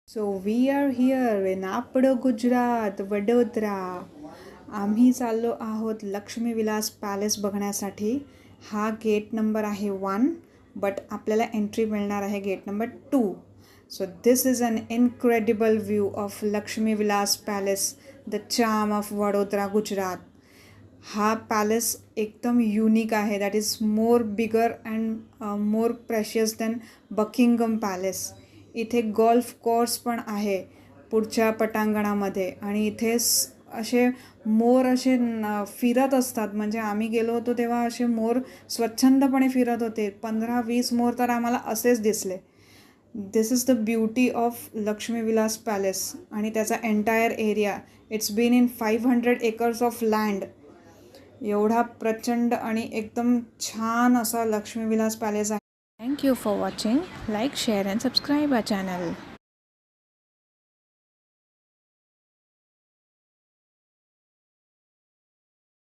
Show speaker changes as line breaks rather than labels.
So we are here in आपडं गुजरात वडोदरा. आम्ही चाललो आहोत लक्ष्मी विलास पॅलेस बघण्यासाठी. हा गेट नंबर आहे 1, बट आपल्याला एंट्री मिळणार आहे gate number 2. So this is an incredible view of Lakshmi Vilas Palace, the charm of Vadodara Gujarat. हा पॅलेस एकदम युनिक आहे. That is more bigger and more precious than Buckingham Palace. इथे गोल्फ कोर्स पण आहे पुढच्या पटांगणामध्ये, आणि इथे असे मोर असे फिरत असतात. म्हणजे आम्ही गेलो होतो तेव्हा असे मोर स्वच्छंदपणे फिरत होते. 15-20 मोर तर आम्हाला असेच दिसले. This is the beauty of Lakshmi Vilas palace आणि त्याचा entire area. It's been in 500 acres of land. एवढा प्रचंड आणि एकदम छान असा लक्ष्मी विलास पॅलेस आहे.
Thank you for watching. Like, share and subscribe our channel.